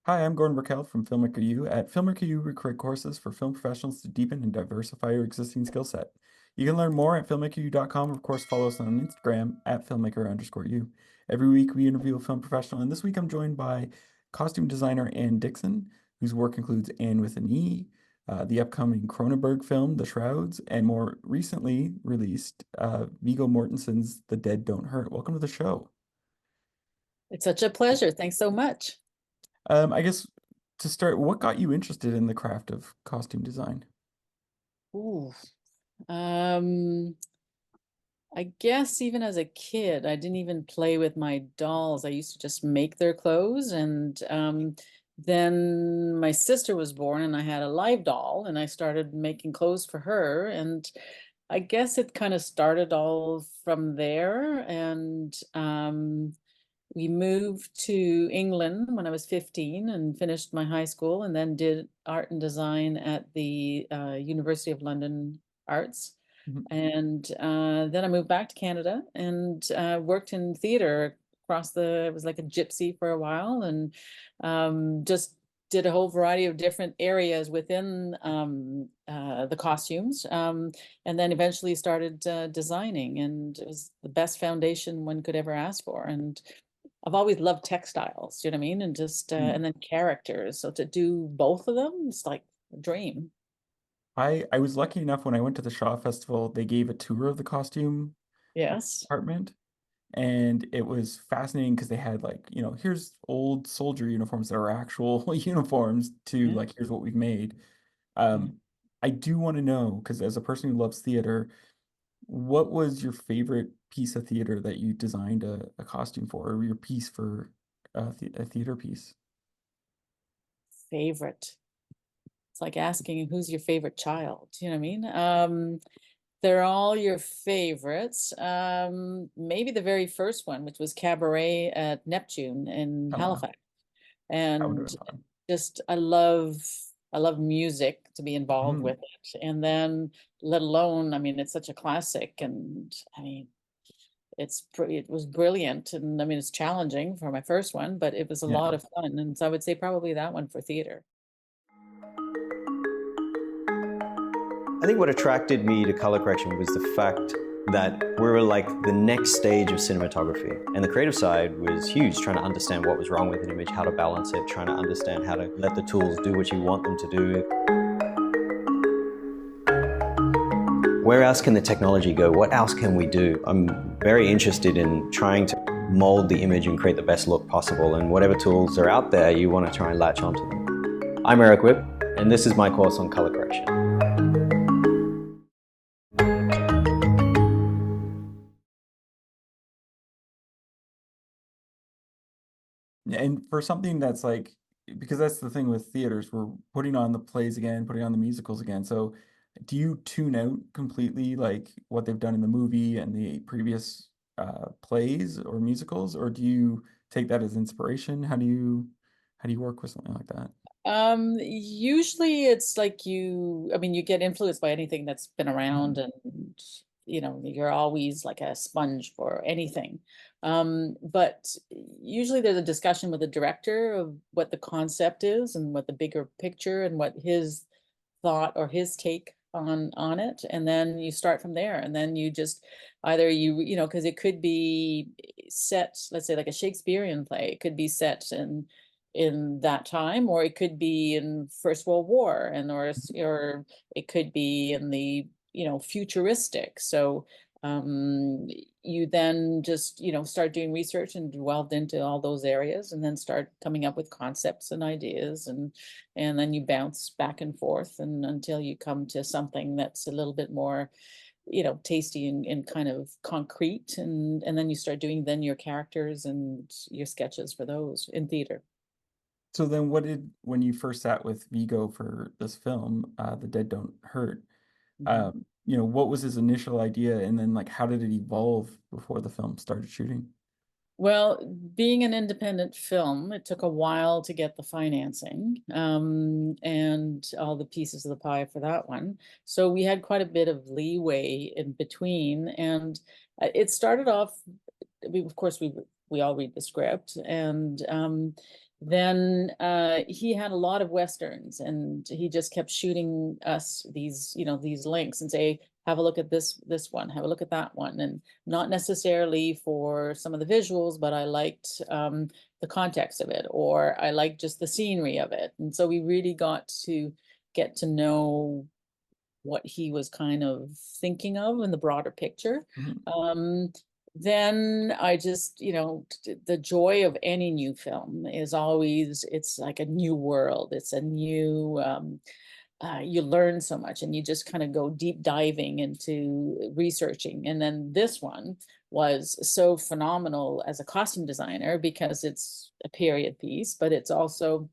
Hi, I'm Gordon Burkell from Filmmaker U. At Filmmaker U, we create courses for film professionals to deepen and diversify your existing skill set. You can learn more at filmmakeru.com. Of course, follow us on Instagram at filmmaker_u. Every week, we interview a film professional, and this week I'm joined by costume designer Anne Dixon, whose work includes Anne with an E, the upcoming Cronenberg film, The Shrouds, and more recently released Viggo Mortensen's The Dead Don't Hurt. Welcome to the show. It's such a pleasure. Thanks so much. I guess to start, what got you interested in the craft of costume design? Ooh. Um, I guess even as a kid, I didn't even play with my dolls. I used to just make their clothes. And then my sister was born and I had a live doll and I started making clothes for her. And I guess it kind of started all from there. And we moved to England when I was 15 and finished my high school and then did art and design at the University of London Arts. Mhm. And then I moved back to Canada and worked in theater it was like a gypsy for a while and just did a whole variety of different areas within the costumes. And then eventually started designing, and it was the best foundation one could ever ask for. And I've always loved textiles, you know what I mean? And just Mm. and then characters. So to do both of them, it's like a dream. I was lucky enough when I went to the Shaw Festival, they gave a tour of the costume Yes. department, and it was fascinating because they had here's old soldier uniforms that are actual uniforms to Yeah. here's what we've made. Yeah. Um, I do want to know, because as a person who loves theater, what was your favorite piece of theater that you designed a costume for, or your piece for a theater piece? Favorite. It's like asking who's your favorite child. You know what I mean? They're all your favorites. Maybe the very first one, which was Cabaret at Neptune in Oh wow, Halifax. that would And have been fun. just I love music to be involved Mhm. with it. And then let alone, I mean, it's such a classic, and I mean, it was brilliant. And I mean, it's challenging for my first one, but it was a Yeah. lot of fun. And so I would say probably that one for theater. I think what attracted me to color correction was the fact that we were like the next stage of cinematography. And the creative side was huge, trying to understand what was wrong with an image, how to balance it, trying to understand how to let the tools do what you want them to do. Where else can the technology go? What else can we do? I'm very interested in trying to mold the image and create the best look possible. And whatever tools are out there, you want to try and latch onto them. I'm Eric Whipp, and this is my course on color correction. And for something that's because that's the thing with theaters, we're putting on the plays again, putting on the musicals again. So do you tune out completely like what they've done in the movie and the previous plays or musicals, or do you take that as inspiration? How do you work with something like that? Usually it's like I mean, you get influenced by anything that's been around, Mhm. and you're always like a sponge for anything. But usually there's a discussion with the director of what the concept is and what the bigger picture and what his thought or his take on it. And then you start from there. And then you just either because it could be set, let's say like a Shakespearean play, it could be set in that time, or it could be in First World War, and or it could be in the futuristic. So um you then just start doing research and delved into all those areas, and then start coming up with concepts and ideas, and then you bounce back and forth and until you come to something that's a little bit more tasty and kind of concrete, and then you start doing then your characters and your sketches for those in theater. So then when you first sat with Vigo for this film, The Dead Don't Hurt, Mhm. what was his initial idea, and then how did it evolve before the film started shooting? Well, being an independent film, it took a while to get the financing, and all the pieces of the pie for that one. So we had quite a bit of leeway in between, and it started off. Of course, we all read the script, and then he had a lot of westerns, and he just kept shooting us these, these links and say, have a look at this one, have a look at that one, and not necessarily for some of the visuals, but I liked the context of it, or I liked just the scenery of it. And so we really got to get to know what he was kind of thinking of in the broader picture. Then I just, the joy of any new film is always, it's like a new world. It's a new, you learn so much, and you just kind of go deep diving into researching. And then this one was so phenomenal as a costume designer because it's a period piece, but it's also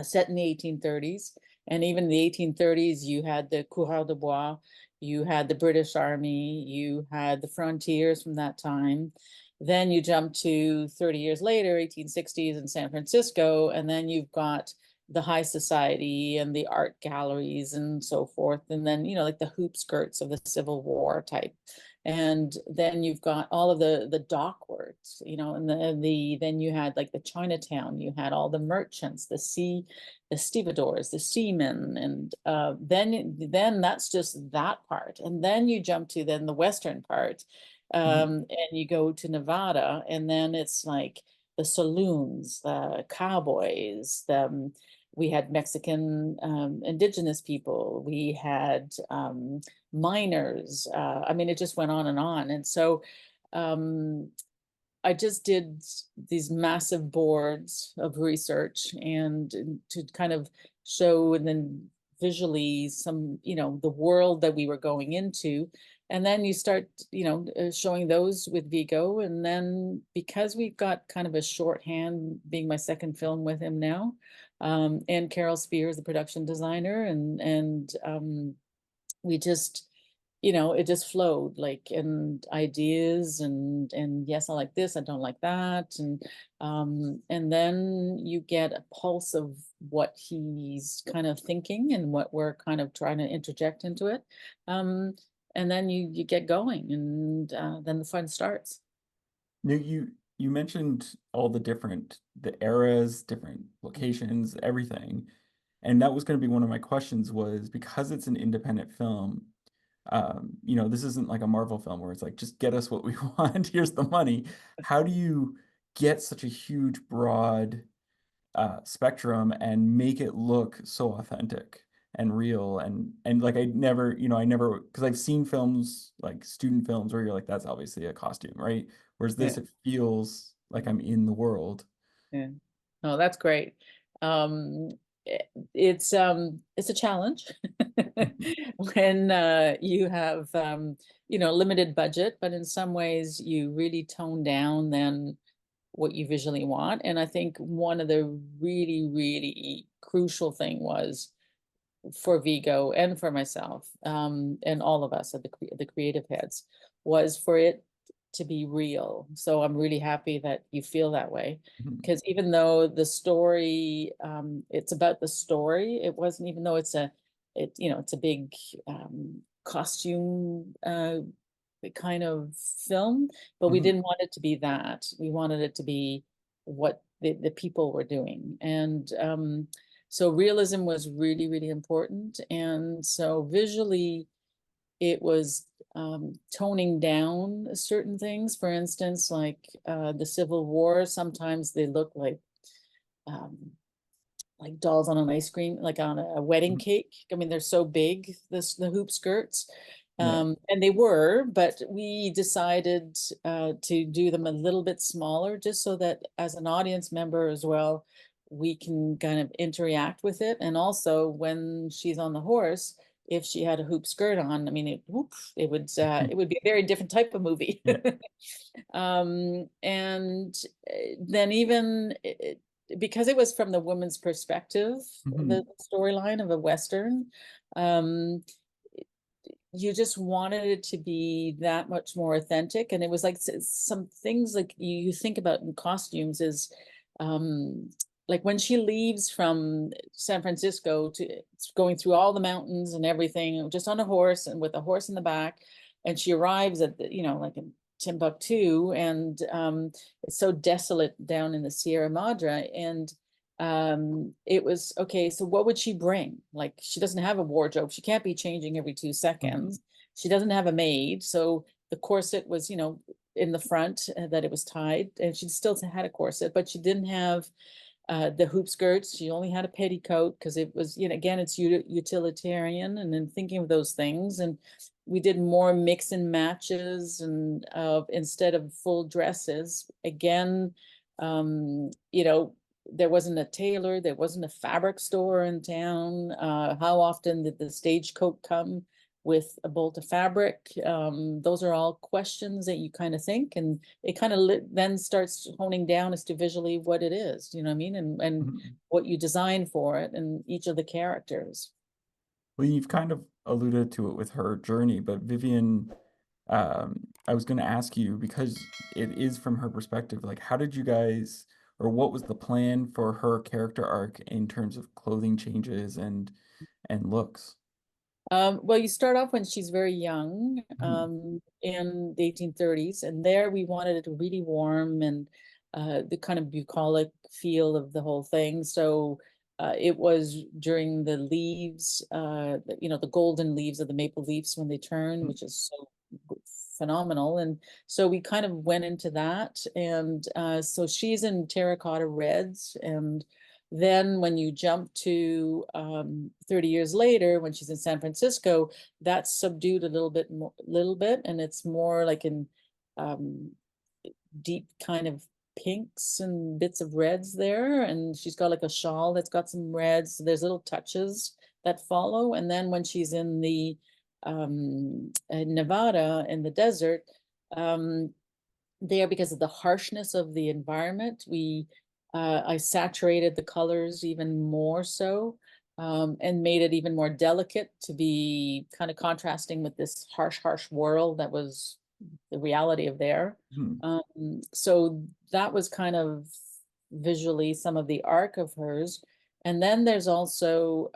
set in the 1830s. And even in the 1830s, you had the coureurs de bois, you had the British Army, you had the frontiers from that time. Then you jump to 30 years later, 1860s in San Francisco, and then you've got the high society and the art galleries and so forth. And then, like the hoop skirts of the Civil War type. And then you've got all of the dock works, and then you had like the Chinatown, you had all the merchants, the stevedores, the seamen, and then that's just that part. And then you jump to then the Western part, and you go to Nevada, and then it's like the saloons, the cowboys, we had Mexican indigenous people, we had miners. I mean, it just went on and on. And so I just did these massive boards of research and to kind of show, and then visually some, the world that we were going into. And then you start, showing those with Viggo. And then because we've got kind of a shorthand, being my second film with him now, and Carol Spears, the production designer, and we just, it just flowed, like, and ideas, and yes, I like this, I don't like that, and then you get a pulse of what he's kind of thinking and what we're kind of trying to interject into it, and then you get going, and then the fun starts. You mentioned all the eras, different locations, everything. And that was going to be one of my questions, was because it's an independent film, this isn't like a Marvel film where it's like, just get us what we want, here's the money. How do you get such a huge, broad spectrum and make it look so authentic and real? And like, I never, because I've seen films, like student films, where you're like, that's obviously a costume, right? Whereas this, it feels like I'm in the world. Yeah. Oh, that's great. It's a challenge when you have limited budget, but in some ways you really tone down then what you visually want. And I think one of the really, really crucial thing was for Viggo and for myself, and all of us at the creative heads, was for it to be real. So I'm really happy that you feel that way, because even though the story, it's about the story, it wasn't, even though it's a big costume kind of film, but we didn't want it to be that. We wanted it to be what the people were doing. And so realism was really, really important. And so visually, it was toning down certain things. For instance, like the Civil War, sometimes they look like dolls on an ice cream, like on a wedding cake. I mean, they're so big, the hoop skirts. And they were, but we decided to do them a little bit smaller, just so that as an audience member as well, we can kind of interact with it. And also when she's on the horse, if she had a hoop skirt on, I mean, it would be a very different type of movie. And then even because it was from the woman's perspective, the storyline of a Western, you just wanted it to be that much more authentic. And it was like some things like you think about in costumes is like when she leaves from San Francisco to going through all the mountains and everything, just on a horse and with a horse in the back, and she arrives at the, like in Timbuktu, and it's so desolate down in the Sierra Madre. And it was, okay, so what would she bring? Like, she doesn't have a wardrobe. She can't be changing every 2 seconds. She doesn't have a maid. So the corset was, you know, in the front, that it was tied, and she still had a corset, but she didn't have the hoop skirts. She only had a petticoat because it was, you know, again, it's utilitarian, and then thinking of those things. And we did more mix and matches, and instead of full dresses. Again, you know, there wasn't a tailor, there wasn't a fabric store in town. How often did the stagecoat come with a bolt of fabric? Those are all questions that you kind of think, and it kind of then starts honing down as to visually what it is, you know what I mean? And what you design for it and each of the characters. Well, you've kind of alluded to it with her journey, but Vivian, I was going to ask you, because it is from her perspective, like, how did you guys, or what was the plan for her character arc in terms of clothing changes and looks? Well, you start off when she's very young, in the 1830s, and there we wanted it really warm and the kind of bucolic feel of the whole thing. So it was during the leaves, you know, the golden leaves of the maple leaves when they turn, which is so phenomenal. And so we kind of went into that. And so she's in terracotta reds. And then when you jump to 30 years later, when she's in San Francisco, that's subdued a little bit, and it's more like in deep kind of pinks and bits of reds there. And she's got like a shawl that's got some reds. So there's little touches that follow. And then when she's in the Nevada, in the desert, there, because of the harshness of the environment, I saturated the colors even more so, and made it even more delicate to be kind of contrasting with this harsh world that was the reality of there. So that was kind of visually some of the arc of hers. And then there's also,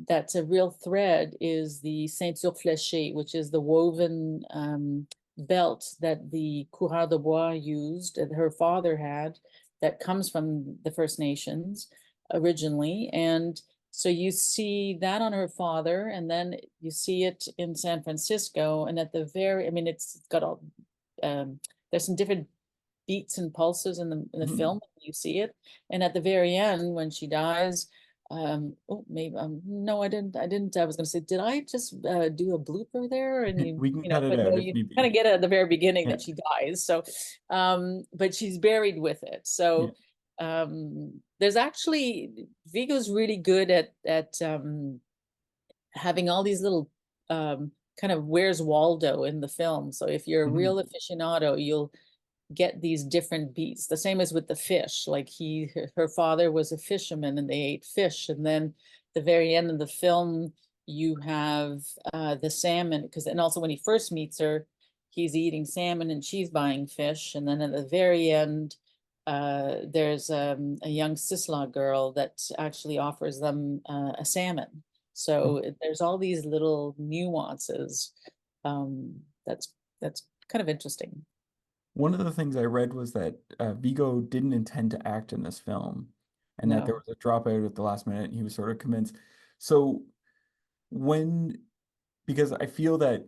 that's a real thread, is the ceinture fléchée, which is the woven belt that the coureurs de bois used, that her father had, that comes from the First Nations originally. And so you see that on her father, and then you see it in San Francisco. And at the very, I mean, it's got all, there's some different beats and pulses in the film. You see it. And at the very end, when she dies, oh, maybe, no, I didn't. I was going to say, did I just do a blooper there? And We can you know, cut it but out no, if you need be. kind of get it at the very beginning Yeah. that she dies. So, but she's buried with it. So, there's actually, Viggo's really good at having all these little kind of Where's Waldo in the film. So if you're a real aficionado, you'll get these different beats. The same as with the fish. Like her father was a fisherman, and they ate fish. And then the very end of the film, you have the salmon, and also when he first meets her, he's eating salmon and she's buying fish. And then at the very end, there's a young Sislaw girl that actually offers them a salmon. So there's all these little nuances. That's kind of interesting. One of the things I read was that Viggo didn't intend to act in this film, and that there was a dropout at the last minute, and he was sort of convinced. So because I feel that,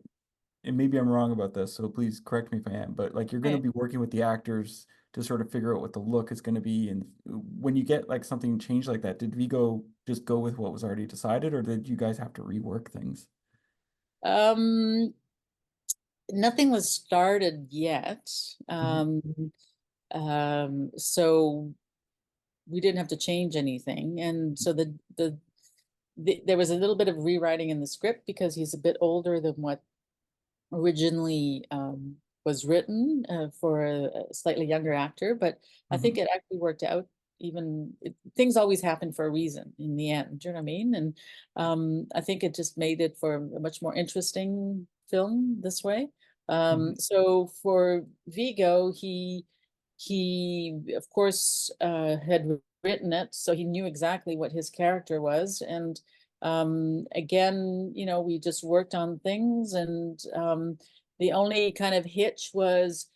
and maybe I'm wrong about this, so please correct me if I am, but like, you're going to be working with the actors to sort of figure out what the look is going to be. And when you get like something changed like that, did Viggo just go with what was already decided, or did you guys have to rework things? Nothing was started yet. So we didn't have to change anything. And so there was a little bit of rewriting in the script, because he's a bit older than what originally was written, for a slightly younger actor. But I think it actually worked out. Things always happen for a reason in the end. Do you know what I mean? And I think it just made it for a much more interesting film this way. So for Viggo, he of course had written it, so he knew exactly what his character was. And again, you know, we just worked on things, and The only kind of hitch was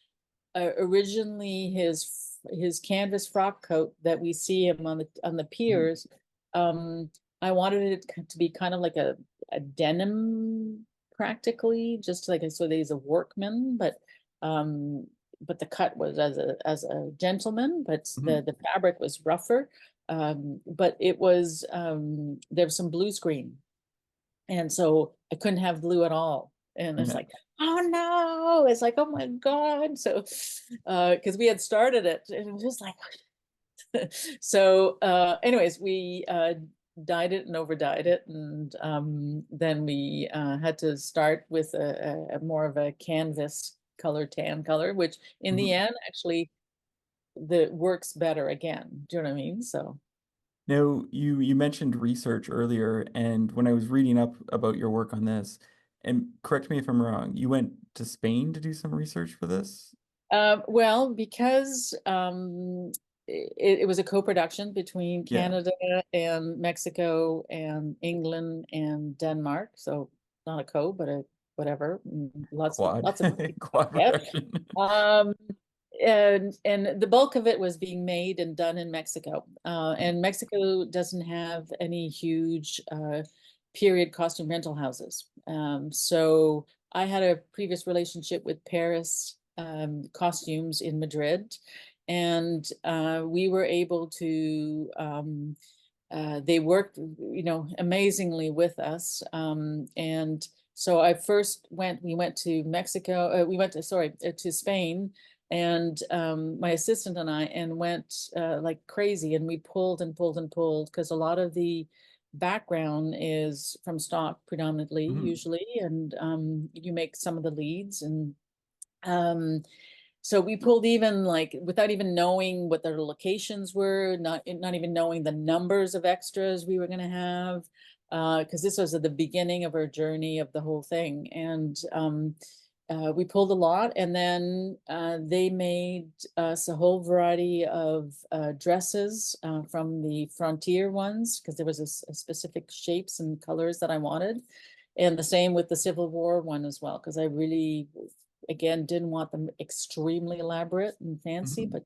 originally his canvas frock coat that we see him on the piers. I wanted it to be kind of like a denim, practically, just like so that he's a workman, but the cut was as a gentleman, but the fabric was rougher. But it was there was some blue screen, and so I couldn't have blue at all. And it's like, oh no, it's like, oh my God. So because we had started it, and it was just like so anyways, we dyed it and over dyed it, and then we had to start with a more of a canvas color, tan color, which in the end actually works better again. Do you know what I mean? So now you mentioned research earlier, and when I was reading up about your work on this, and correct me if I'm wrong, you went to Spain to do some research for this? Well, because it was a co-production between Canada and Mexico and England and Denmark. So not a co, but a whatever. Lots of quad yeah. production. And the bulk of it was being made and done in Mexico. And Mexico doesn't have any huge period costume rental houses. So I had a previous relationship with Paris costumes in Madrid, and we were able to they worked, amazingly with us. And so we went to Mexico, to Spain, and my assistant and I, went like crazy, and we pulled and pulled and pulled, because a lot of the background is from stock predominantly, usually, and you make some of the leads, and so we pulled even like without even knowing what their locations were, not even knowing the numbers of extras we were going to have, because this was at the beginning of our journey of the whole thing. And we pulled a lot, and then they made us a whole variety of dresses from the frontier ones, because there was a specific shapes and colors that I wanted. And the same with the Civil War one as well, because I really, again, didn't want them extremely elaborate and fancy, but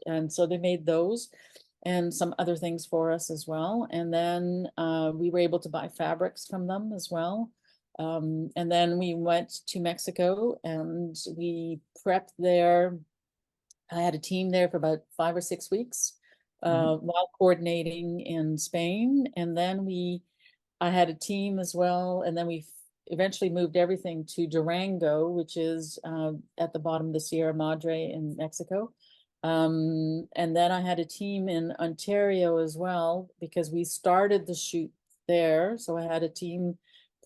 and so they made those and some other things for us as well. And then we were able to buy fabrics from them as well. And then we went to Mexico, and we prepped there. I had a team there for about 5 or 6 weeks while coordinating in Spain. And then I had a team as well. And then we eventually moved everything to Durango, which is at the bottom of the Sierra Madre in Mexico. And then I had a team in Ontario as well, because we started the shoot there. So I had a team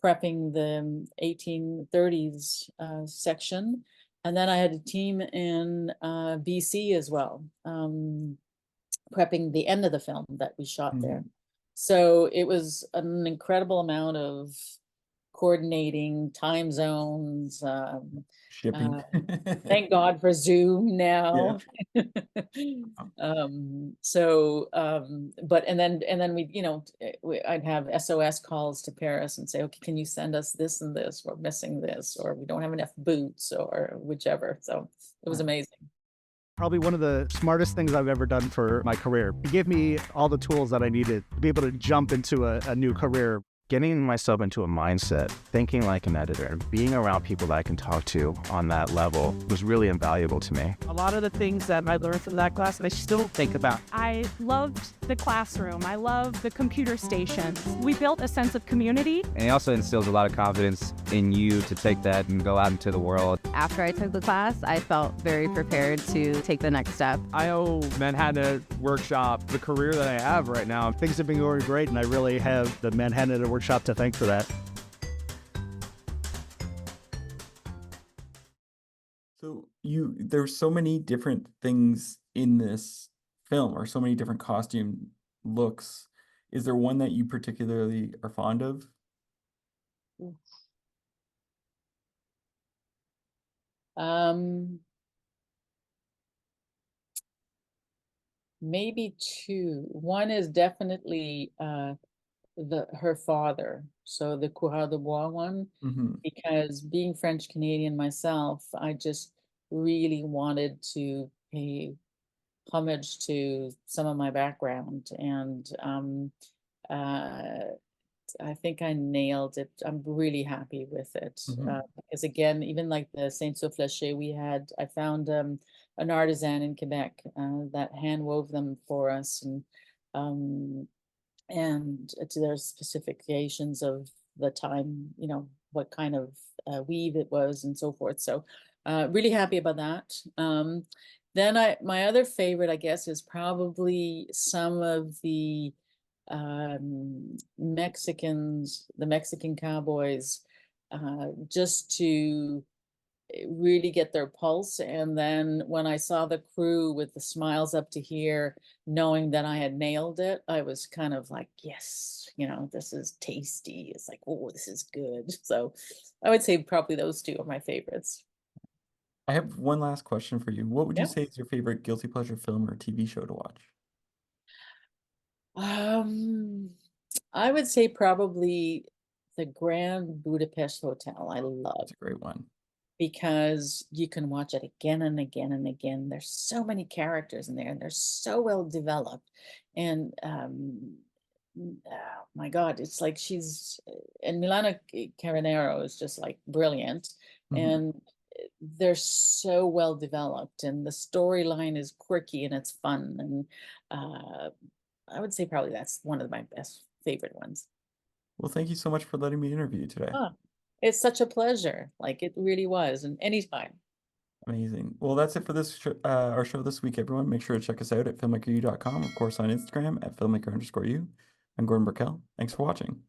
prepping the 1830s section. And then I had a team in BC as well, prepping the end of the film that we shot there. So it was an incredible amount of coordinating time zones, shipping. Thank God for Zoom now. But and then I'd have SOS calls to Paris and say, okay, can you send us this and this? We're missing this, or we don't have enough boots, or whichever. So it was amazing. Probably one of the smartest things I've ever done for my career. It gave me all the tools that I needed to be able to jump into a new career. Getting myself into a mindset, thinking like an editor, and being around people that I can talk to on that level was really invaluable to me. A lot of the things that I learned from that class, I still think about. I loved the classroom. I loved the computer stations. We built a sense of community. And it also instills a lot of confidence in you to take that and go out into the world. After I took the class, I felt very prepared to take the next step. I owe Manhattan Workshop the career that I have right now. Things have been going great, and I really have the Manhattan Workshop to thank for that. So there's so many different things in this film, or so many different costume looks. Is there one that you particularly are fond of? Maybe two. One is definitely her father. so the Coureur de Bois one, because being French Canadian myself, I just really wanted to pay homage to some of my background, and I think I nailed it. I'm really happy with it. Because again, even like the Saint Soufflé I found an artisan in Quebec that hand wove them for us, and to their specifications of the time, what kind of weave it was and so forth. So really happy about that. Then my other favorite, I guess, is probably some of the the Mexican cowboys, just to really get their pulse. And then when I saw the crew with the smiles up to here, knowing that I had nailed it, I was kind of like, yes, this is tasty. It's like, oh, this is good. So I would say probably those two are my favorites. I have one last question for you. What would you say is your favorite guilty pleasure film or TV show to watch? I would say probably the Grand Budapest Hotel. I love. It's a great one. Because you can watch it again and again and again. There's so many characters in there, and they're so well developed. And oh my God, it's like and Milana Carinero is just like brilliant. And they're so well developed, and the storyline is quirky and it's fun. And I would say probably that's one of my best favorite ones. Well, thank you so much for letting me interview you today. Oh, it's such a pleasure. Like, it really was. And anytime. Amazing. Well, that's it for this our show this week, everyone. Make sure to check us out at filmmakeru.com, of course, on Instagram at filmmaker_u. I'm Gordon Burkell. Thanks for watching.